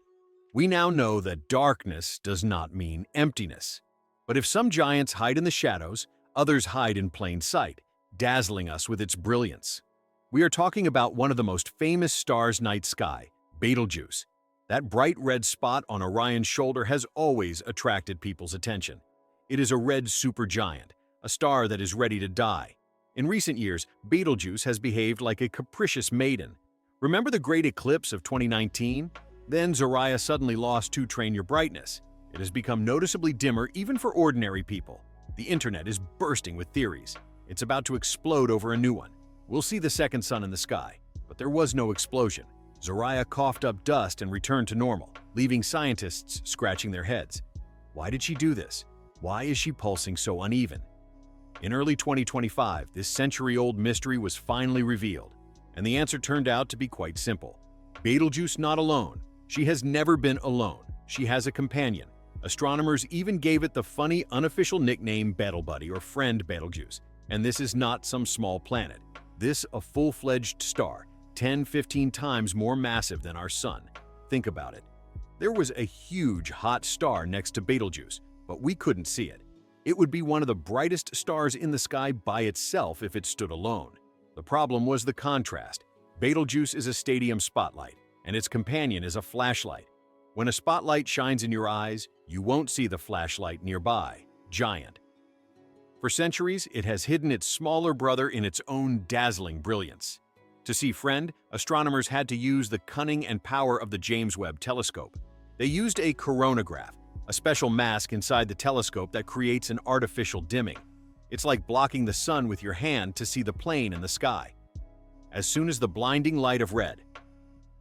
We now know that darkness does not mean emptiness. But if some giants hide in the shadows, Others hide in plain sight, dazzling us with its brilliance. We are talking about one of the most famous stars' night sky, Betelgeuse. That bright red spot on Orion's shoulder has always attracted people's attention. It is a red supergiant, a star that is ready to die. In recent years, Betelgeuse has behaved like a capricious maiden. Remember the great eclipse of 2019? Then Zoraya suddenly lost to train your brightness. It has become noticeably dimmer even for ordinary people. The internet is bursting with theories. It's about to explode over a new one. We'll see the second sun in the sky, but there was no explosion. Zoraya coughed up dust and returned to normal, leaving scientists scratching their heads. Why did she do this? Why is she pulsing so uneven? In early 2025, this century-old mystery was finally revealed, and the answer turned out to be quite simple. Betelgeuse not alone. She has never been alone. She has a companion. Astronomers even gave it the funny, unofficial nickname Betelbuddy or Friend Betelgeuse. And this is not some small planet. This a full-fledged star, 10-15 times more massive than our Sun. Think about it. There was a huge hot star next to Betelgeuse, but we couldn't see it. It would be one of the brightest stars in the sky by itself if it stood alone. The problem was the contrast. Betelgeuse is a stadium spotlight, and its companion is a flashlight. When a spotlight shines in your eyes, you won't see the flashlight nearby, giant. For centuries, it has hidden its smaller brother in its own dazzling brilliance. To see Friend, astronomers had to use the cunning and power of the James Webb Telescope. They used a coronagraph, a special mask inside the telescope that creates an artificial dimming. It's like blocking the sun with your hand to see the plane in the sky. As soon as the blinding light of red,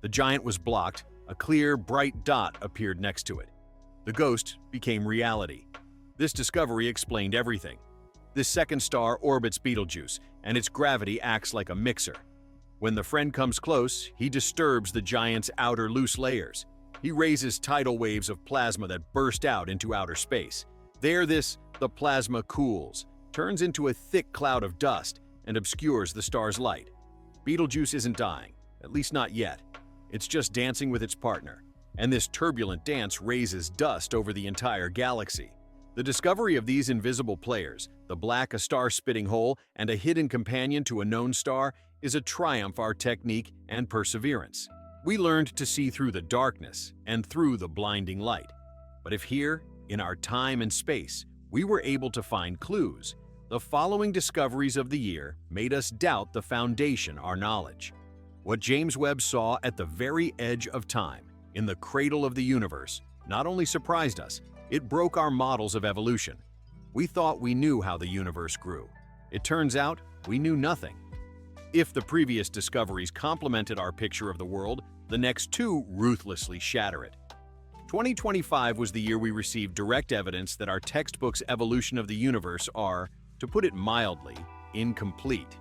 the giant was blocked, a clear, bright dot appeared next to it. The ghost became reality. This discovery explained everything. This second star orbits Betelgeuse, and its gravity acts like a mixer. When the Friend comes close, he disturbs the giant's outer loose layers. He raises tidal waves of plasma that burst out into outer space. The plasma cools, turns into a thick cloud of dust, and obscures the star's light. Betelgeuse isn't dying, at least not yet. It's just dancing with its partner, and this turbulent dance raises dust over the entire galaxy. The discovery of these invisible players, the black a star spitting hole and a hidden companion to a known star, is a triumph of our technique and perseverance. We learned to see through the darkness and through the blinding light. But if here, in our time and space, we were able to find clues, the following discoveries of the year made us doubt the foundation of our knowledge. What James Webb saw at the very edge of time, in the cradle of the universe, not only surprised us, it broke our models of evolution. We thought we knew how the universe grew. It turns out we knew nothing. If the previous discoveries complemented our picture of the world, the next two ruthlessly shatter it. 2025 was the year we received direct evidence that our textbook's evolution of the universe are, to put it mildly, incomplete.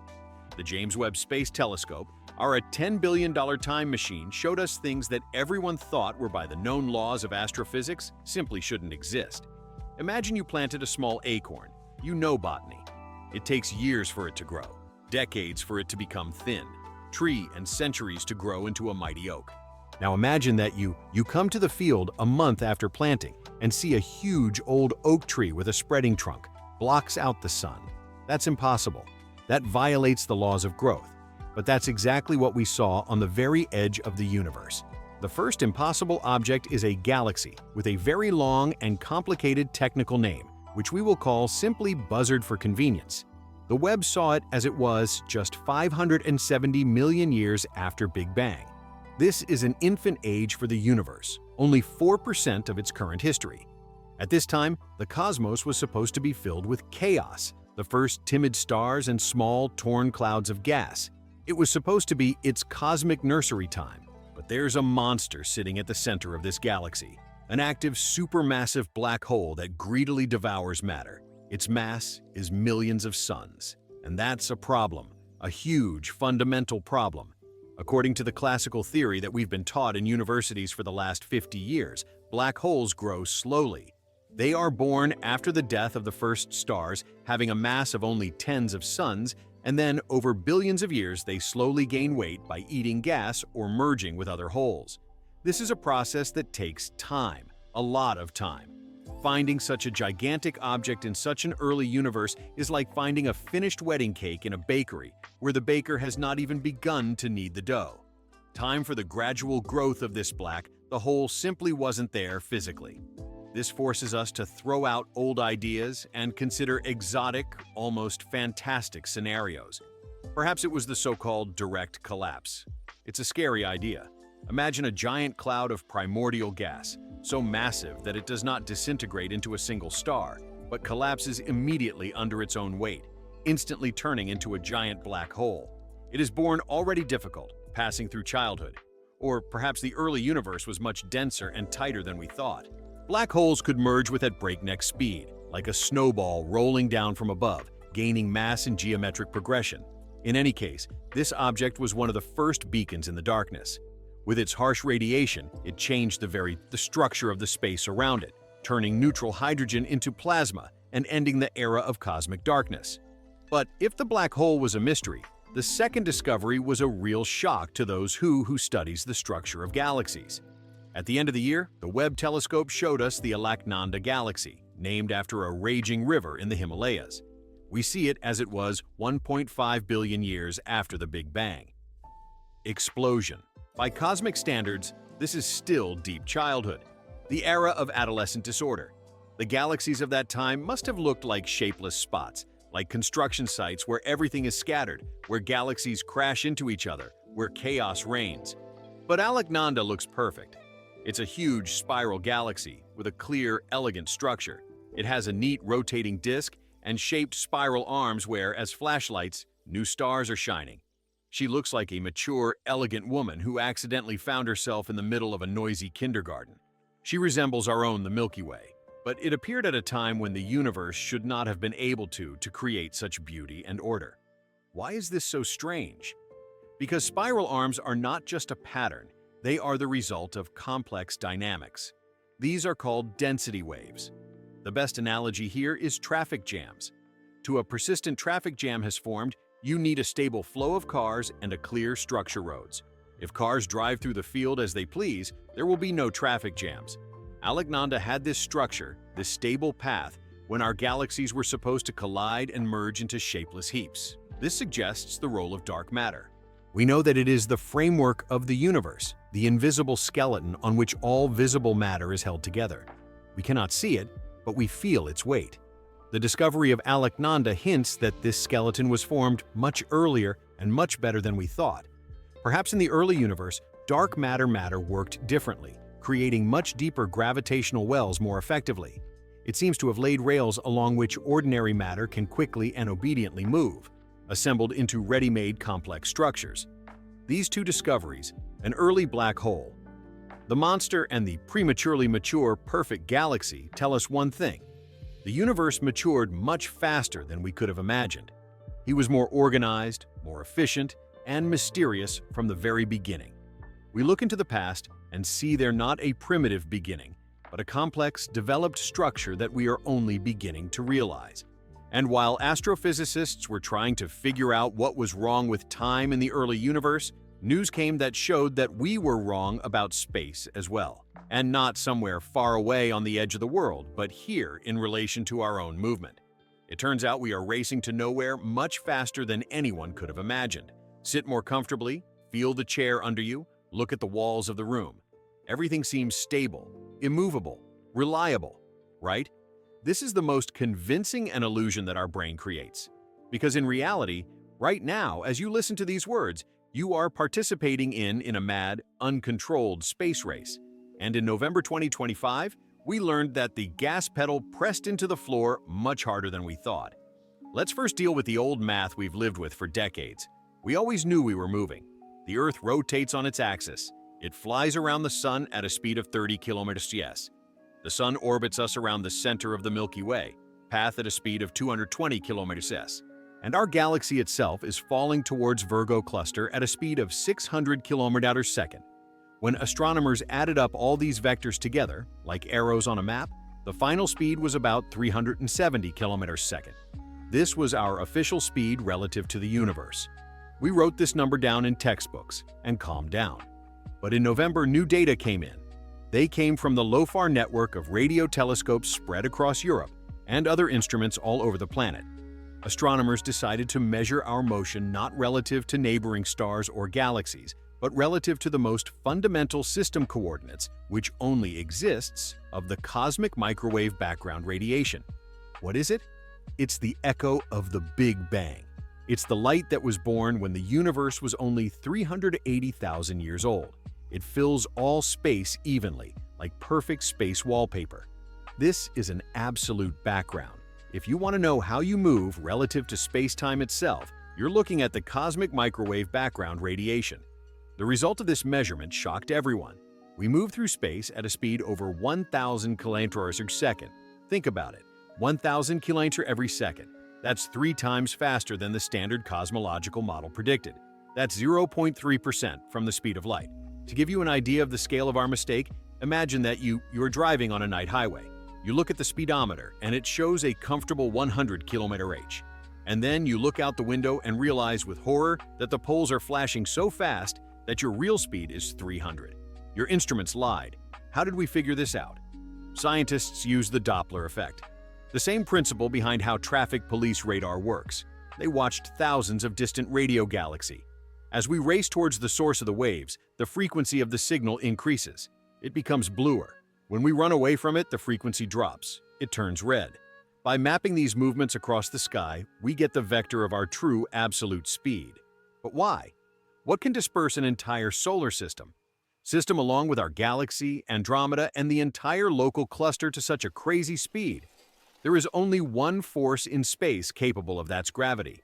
The James Webb Space Telescope, our $10 billion time machine, showed us things that everyone thought were by the known laws of astrophysics simply shouldn't exist. Imagine you planted a small acorn. You know botany. It takes years for it to grow, decades for it to become thin, tree and centuries to grow into a mighty oak. Now imagine that you come to the field a month after planting and see a huge old oak tree with a spreading trunk, blocks out the sun. That's impossible. That violates the laws of growth. But that's exactly what we saw on the very edge of the universe. The first impossible object is a galaxy with a very long and complicated technical name, which we will call simply Buzzard for convenience. The Webb saw it as it was just 570 million years after Big Bang. This is an infant age for the universe, only 4% of its current history. At this time, the cosmos was supposed to be filled with chaos, the first timid stars and small, torn clouds of gas. It was supposed to be its cosmic nursery time, but there's a monster sitting at the center of this galaxy, an active supermassive black hole that greedily devours matter. Its mass is millions of suns, and that's a problem, a huge fundamental problem. According to the classical theory that we've been taught in universities for the last 50 years, black holes grow slowly. They are born after the death of the first stars, having a mass of only tens of suns, and then over billions of years they slowly gain weight by eating gas or merging with other holes. This is a process that takes time, a lot of time. Finding such a gigantic object in such an early universe is like finding a finished wedding cake in a bakery where the baker has not even begun to knead the dough. Time for the gradual growth of this black, the hole simply wasn't there physically. This forces us to throw out old ideas and consider exotic, almost fantastic scenarios. Perhaps it was the so-called direct collapse. It's a scary idea. Imagine a giant cloud of primordial gas, so massive that it does not disintegrate into a single star, but collapses immediately under its own weight, instantly turning into a giant black hole. It is born already difficult, passing through childhood. Or perhaps the early universe was much denser and tighter than we thought. Black holes could merge with at breakneck speed, like a snowball rolling down from above, gaining mass and geometric progression. In any case, this object was one of the first beacons in the darkness. With its harsh radiation, it changed the structure of the space around it, turning neutral hydrogen into plasma and ending the era of cosmic darkness. But if the black hole was a mystery, the second discovery was a real shock to those who studies the structure of galaxies. At the end of the year, the Webb telescope showed us the Alaknanda galaxy, named after a raging river in the Himalayas. We see it as it was 1.5 billion years after the Big Bang. Explosion. By cosmic standards, this is still deep childhood, the era of adolescent disorder. The galaxies of that time must have looked like shapeless spots, like construction sites where everything is scattered, where galaxies crash into each other, where chaos reigns. But Alaknanda looks perfect. It's a huge spiral galaxy with a clear, elegant structure. It has a neat rotating disk and shaped spiral arms where, as flashlights, new stars are shining. She looks like a mature, elegant woman who accidentally found herself in the middle of a noisy kindergarten. She resembles our own the Milky Way, but it appeared at a time when the universe should not have been able to create such beauty and order. Why is this so strange? Because spiral arms are not just a pattern, they are the result of complex dynamics. These are called density waves. The best analogy here is traffic jams. To a persistent traffic jam has formed, you need a stable flow of cars and a clear structure roads. If cars drive through the field as they please, there will be no traffic jams. Alaknanda had this structure, this stable path, when our galaxies were supposed to collide and merge into shapeless heaps. This suggests the role of dark matter. We know that it is the framework of the universe, the invisible skeleton on which all visible matter is held together. We cannot see it, but we feel its weight. The discovery of Alaknanda hints that this skeleton was formed much earlier and much better than we thought. Perhaps in the early universe, dark matter worked differently, creating much deeper gravitational wells more effectively. It seems to have laid rails along which ordinary matter can quickly and obediently move, assembled into ready-made complex structures. These two discoveries, an early black hole, the monster and the prematurely mature perfect galaxy, tell us one thing. The universe matured much faster than we could have imagined. He was more organized, more efficient, and mysterious from the very beginning. We look into the past and see there not a primitive beginning, but a complex, developed structure that we are only beginning to realize. And while astrophysicists were trying to figure out what was wrong with time in the early universe, news came that showed that we were wrong about space as well, and not somewhere far away on the edge of the world, but here in relation to our own movement. It turns out we are racing to nowhere much faster than anyone could have imagined. Sit more comfortably, feel the chair under you, look at the walls of the room. Everything seems stable, immovable, reliable, right? This is the most convincing an illusion that our brain creates. Because in reality, right now, as you listen to these words, you are participating in a mad, uncontrolled space race. And in November 2025, we learned that the gas pedal pressed into the floor much harder than we thought. Let's first deal with the old math we've lived with for decades. We always knew we were moving. The Earth rotates on its axis. It flies around the Sun at a speed of 30 km/s. The Sun orbits us around the center of the Milky Way, path at a speed of 220 km/s. And our galaxy itself is falling towards Virgo cluster at a speed of 600 km/s. When astronomers added up all these vectors together, like arrows on a map, the final speed was about 370 km/s. This was our official speed relative to the universe. We wrote this number down in textbooks and calmed down. But in November, new data came in. They came from the LOFAR network of radio telescopes spread across Europe and other instruments all over the planet. Astronomers decided to measure our motion not relative to neighboring stars or galaxies, but relative to the most fundamental system coordinates, which only exists, of the cosmic microwave background radiation. What is it? It's the echo of the Big Bang. It's the light that was born when the universe was only 380,000 years old. It fills all space evenly, like perfect space wallpaper. This is an absolute background. If you want to know how you move relative to space-time itself, you're looking at the cosmic microwave background radiation. The result of this measurement shocked everyone. We move through space at a speed over 1,000 kilometers per second. Think about it, 1,000 kilometers every second. That's 3 times faster than the standard cosmological model predicted. That's 0.3% from the speed of light. To give you an idea of the scale of our mistake, imagine that you're driving on a night highway. You look at the speedometer and it shows a comfortable 100 km/h. And then you look out the window and realize with horror that the poles are flashing so fast that your real speed is 300. Your instruments lied. How did we figure this out? Scientists use the Doppler effect, the same principle behind how traffic police radar works. They watched thousands of distant radio galaxies. As we race towards the source of the waves, the frequency of the signal increases. It becomes bluer. When we run away from it, the frequency drops. It turns red. By mapping these movements across the sky, we get the vector of our true absolute speed. But why? What can disperse an entire solar system along with our galaxy, Andromeda, and the entire local cluster to such a crazy speed? There is only one force in space capable of that's gravity.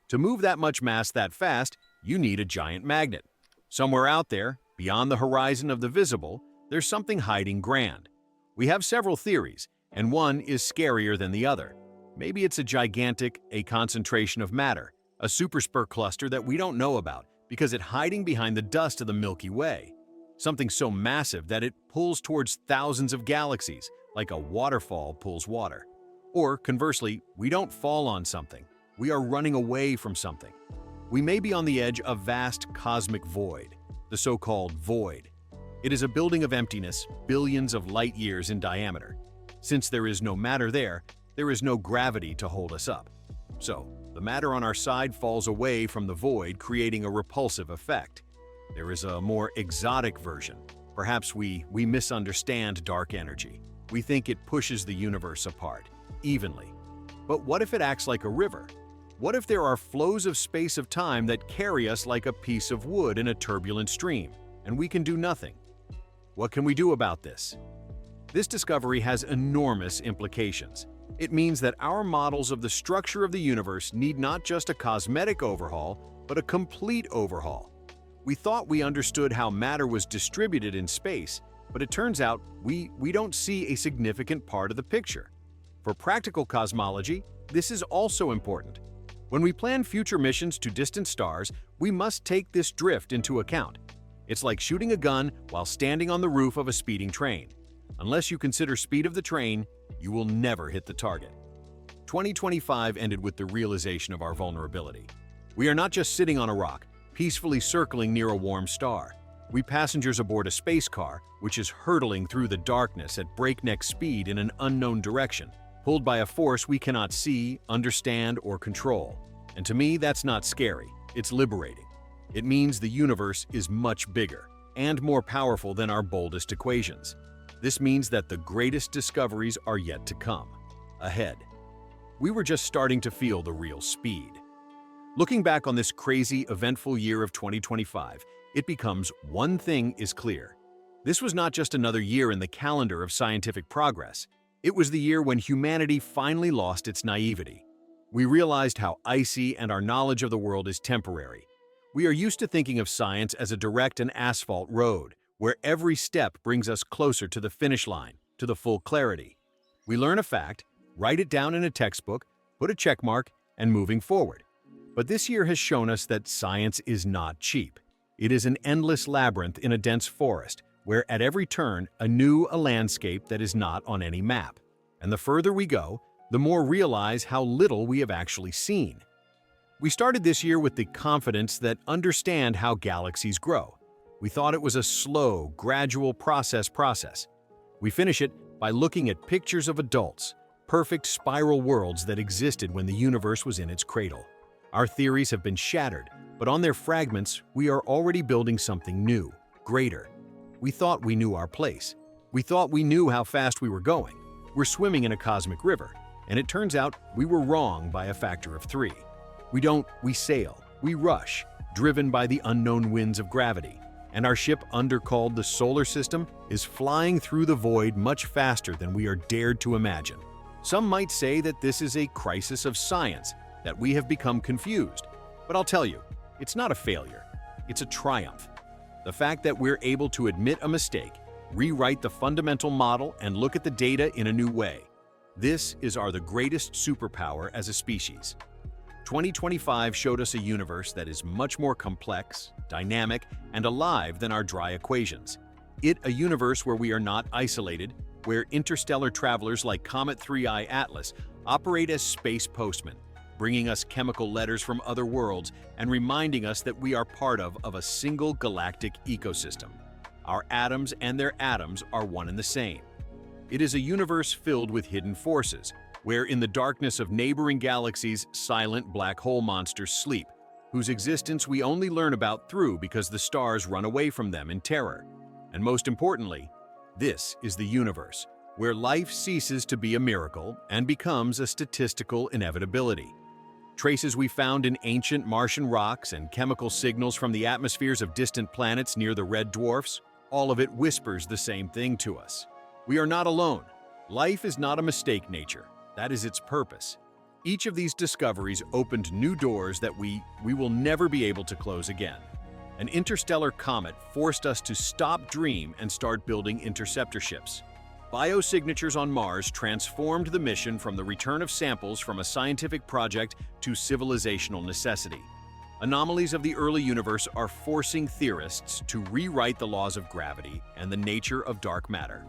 To move that much mass that fast, you need a giant magnet. Somewhere out there, beyond the horizon of the visible, there's something hiding grand. We have several theories, and one is scarier than the other. Maybe it's a concentration of matter, a superspur cluster that we don't know about because it's hiding behind the dust of the Milky Way. Something so massive that it pulls towards thousands of galaxies, like a waterfall pulls water. Or conversely, we don't fall on something. We are running away from something. We may be on the edge of vast cosmic void, the so-called void. It is a building of emptiness, billions of light years in diameter. Since there is no matter there is no gravity to hold us up. So, the matter on our side falls away from the void, creating a repulsive effect. There is a more exotic version. Perhaps we misunderstand dark energy. We think it pushes the universe apart, evenly. But what if it acts like a river? What if there are flows of space of time that carry us like a piece of wood in a turbulent stream, and we can do nothing? What can we do about this? This discovery has enormous implications. It means that our models of the structure of the universe need not just a cosmetic overhaul, but a complete overhaul. We thought we understood how matter was distributed in space, but it turns out we don't see a significant part of the picture. For practical cosmology, this is also important. When we plan future missions to distant stars, we must take this drift into account. It's like shooting a gun while standing on the roof of a speeding train. Unless you consider speed of the train, you will never hit the target. 2025 ended with the realization of our vulnerability. We are not just sitting on a rock, peacefully circling near a warm star. We passengers aboard a space car, which is hurtling through the darkness at breakneck speed in an unknown direction, pulled by a force we cannot see, understand, or control. And to me, that's not scary, it's liberating. It means the universe is much bigger and more powerful than our boldest equations. This means that the greatest discoveries are yet to come, ahead. We were just starting to feel the real speed. Looking back on this crazy, eventful year of 2025, it becomes one thing is clear. This was not just another year in the calendar of scientific progress. It was the year when humanity finally lost its naivety. We realized how icy and our knowledge of the world is temporary. We are used to thinking of science as a direct and asphalt road, where every step brings us closer to the finish line, to the full clarity. We learn a fact, write it down in a textbook, put a check mark, and moving forward. But this year has shown us that science is not cheap. It is an endless labyrinth in a dense forest, where at every turn, a landscape that is not on any map. And the further we go, the more realize how little we have actually seen. We started this year with the confidence that understand how galaxies grow. We thought it was a slow, gradual process. We finish it by looking at pictures of adults, perfect spiral worlds that existed when the universe was in its cradle. Our theories have been shattered, but on their fragments, we are already building something new, greater. We thought we knew our place. We thought we knew how fast we were going. We're swimming in a cosmic river, and it turns out we were wrong by a factor of 3. We sail, we rush, driven by the unknown winds of gravity, and our ship, undercalled the solar system, is flying through the void much faster than we are dared to imagine. Some might say that this is a crisis of science, that we have become confused. But I'll tell you, it's not a failure, it's a triumph. The fact that we're able to admit a mistake, rewrite the fundamental model, and look at the data in a new way. This is the greatest superpower as a species. 2025 showed us a universe that is much more complex, dynamic, and alive than our dry equations. A universe where we are not isolated, where interstellar travelers like Comet 3i Atlas operate as space postmen, bringing us chemical letters from other worlds and reminding us that we are part of a single galactic ecosystem. Our atoms and their atoms are one and the same. It is a universe filled with hidden forces, where in the darkness of neighboring galaxies, silent black hole monsters sleep, whose existence we only learn about because the stars run away from them in terror. And most importantly, this is the universe, where life ceases to be a miracle and becomes a statistical inevitability. Traces we found in ancient Martian rocks and chemical signals from the atmospheres of distant planets near the red dwarfs, all of it whispers the same thing to us. We are not alone. Life is not a mistake, nature. That is its purpose. Each of these discoveries opened new doors that we will never be able to close again. An interstellar comet forced us to stop dream and start building interceptor ships. Biosignatures on Mars transformed the mission from the return of samples from a scientific project to civilizational necessity. Anomalies of the early universe are forcing theorists to rewrite the laws of gravity and the nature of dark matter.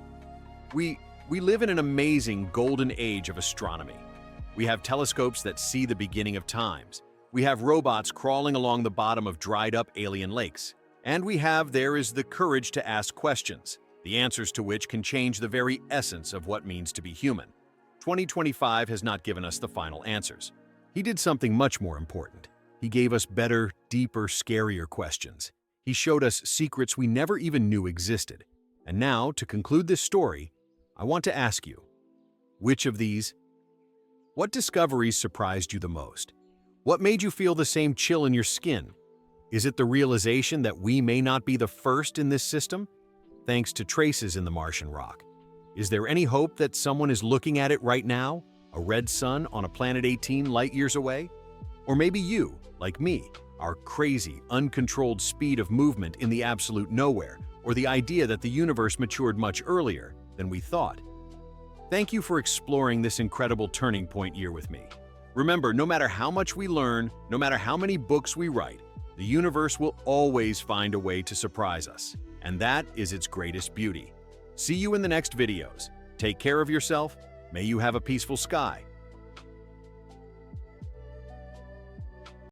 We live in an amazing golden age of astronomy. We have telescopes that see the beginning of times. We have robots crawling along the bottom of dried-up alien lakes. And there is the courage to ask questions, the answers to which can change the very essence of what means to be human. 2025 has not given us the final answers. He did something much more important. He gave us better, deeper, scarier questions. He showed us secrets we never even knew existed. And now, to conclude this story, I want to ask you, what discoveries surprised you the most? What made you feel the same chill in your skin? Is it the realization that we may not be the first in this system, thanks to traces in the Martian rock? Is there any hope that someone is looking at it right now, a red sun on a planet 18 light-years away? Or maybe you, like me, our crazy, uncontrolled speed of movement in the absolute nowhere, or the idea that the universe matured much earlier than we thought. Thank you for exploring this incredible turning point year with me. Remember, no matter how much we learn, no matter how many books we write, the universe will always find a way to surprise us. And that is its greatest beauty. See you in the next videos. Take care of yourself. May you have a peaceful sky.